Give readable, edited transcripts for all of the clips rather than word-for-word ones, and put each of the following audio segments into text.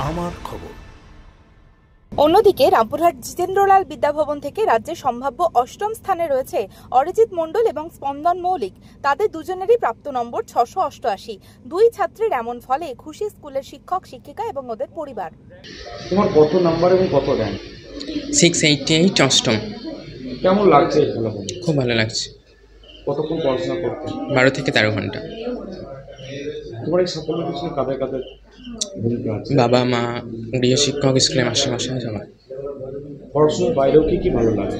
আমার খবর। অন্যদিকে রামপুরহাট জিতেন্দ্রলাল বিদ্যাভবন থেকে রাজ্যের সম্ভাব্য অষ্টম স্থানে রয়েছে অরিজিৎ মণ্ডল এবং স্পন্দন মৌলিক। তাদের দুজনেরই প্রাপ্ত নম্বর 688। দুই ছাত্রের এমন ফলে খুশি স্কুলের শিক্ষক শিক্ষিকা এবং ওদের পরিবার। তোমার কত নাম্বার এবং কত র্যাঙ্ক? 688 অষ্টম। কেমন লাগছে এই ফলাফল? খুব ভালো লাগছে। কতক্ষণ পড়াশোনা করতে? 12 থেকে 13 ঘন্টা। তোমার এই সাফল্যের পিছনে কাদের কাদের ভূমিকা আছে? বাবা মা, গৃহশিক্ষক, স্কুলের মাস্টারমশাই সবাই। পড়াশোনার বাইরেও কি ভালো লাগে?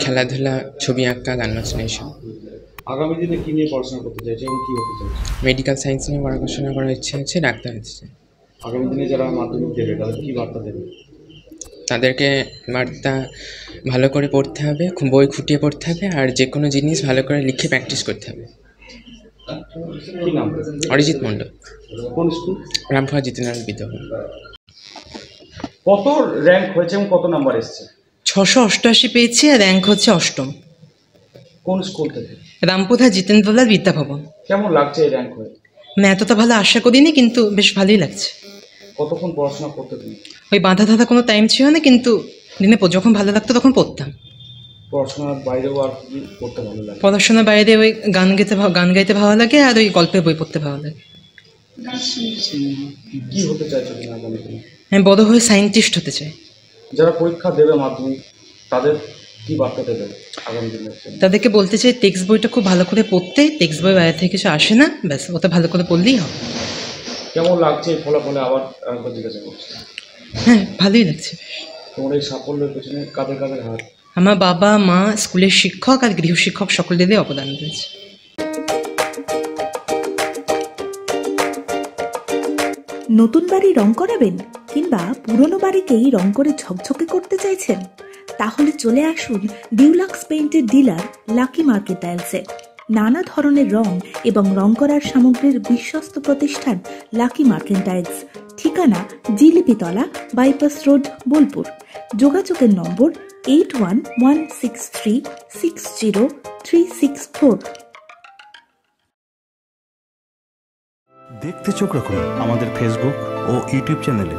খেলাধুলা, ছবি আঁকা, গান বাজনা এসব। আগামী দিনে কি নিয়ে পড়াশোনা করতে চাইছে এবং কি হতে চাইছে? মেডিকেল সায়েন্স নিয়ে পড়াশোনা করার ইচ্ছে আছে, ডাক্তার হতে চাই। আগামী দিনে যারা মাধ্যমিক দেবে তাদের কি বার্তা দেবে? তাদেরকে বার্তা ভালো করে পড়তে হবে, বই খুঁটিয়ে পড়তে হবে, আর যে কোনো জিনিস ভালো করে লিখে প্র্যাকটিস করতে হবে। কি নাম? অরিজিৎ মণ্ডল। কোন স্কুল? রামপুরহাট জিতেন্দ্রলাল বিদ্যাভবন। কত র্যাঙ্ক হয়েছে এবং কত নাম্বার এসছে? 688 পেয়েছি আর র্যাঙ্ক হচ্ছে অষ্টম। কোন স্কুল থেকে? রামপুরহাট জিতেন্দ্রলাল বিদ্যাভবন। কেমন লাগছে এই র্যাঙ্ক হয়ে? আমি এতটা ভালো আশা করিনি, কিন্তু বেশ ভালোই লাগছে। কতক্ষণ পড়াশোনা করতে তুমি? ওই বাঁধা ধাঁধা কোনো টাইম ছিল না, কিন্তু দিনে যখন ভালো লাগতো তখন পড়তাম। পড়াশোনার বাইরেও আর কি করতে ভালো লাগে? পড়াশোনার বাইরে ওই গান গাইতে ভালো লাগে, আর ওই গল্পের বই পড়তে ভালো লাগে। কি হতে চাইছো তুমি আগামী দিনে? আমি বড় হয়ে সায়েন্টিস্ট হতে চাই। যারা পরীক্ষা দেবে মাধ্যমিক, তাদের কি বার্তা দেবে আগামী দিনে? তাদেরকে বলতে চাই টেক্সট বইটা খুব ভালো করে পড়তে। টেক্সট বই বাইরে থেকে কিছু আসে না, ব্যাস ওটা ভালো করে পড়লেই হবে। কেমন লাগছে এই ফলাফলে আবার একবার জিজ্ঞাসা করছি? হ্যাঁ, ভালোই লাগছে। তোমার এই সাফল্যের পেছনে কাদের কাদের হাত? আমার বাবা মা, স্কুলের শিক্ষক আর গৃহশিক্ষক সকলেরই অবদান রয়েছে। নতুন বাড়ি রং করাবেন কিংবা পুরনো বাড়িকেই রং করে ঝকঝকে করতে চাইছেন? তাহলে চলে আসুন ডিউলাক্স পেইন্টের ডিলার লাকি মার্কেট টাইলসে। নানা ধরনের রং এবং রং করার সামগ্রীর বিশ্বস্ত প্রতিষ্ঠান লাকি মার্কেট টাইলস। ঠিকানা জিলিপিতলা, বাইপাস রোড, বোলপুর। যোগাযোগের নম্বর 8116360364। দেখতে চোখ রাখুন আমাদের ফেসবুক ও ইউটিউব চ্যানেলে।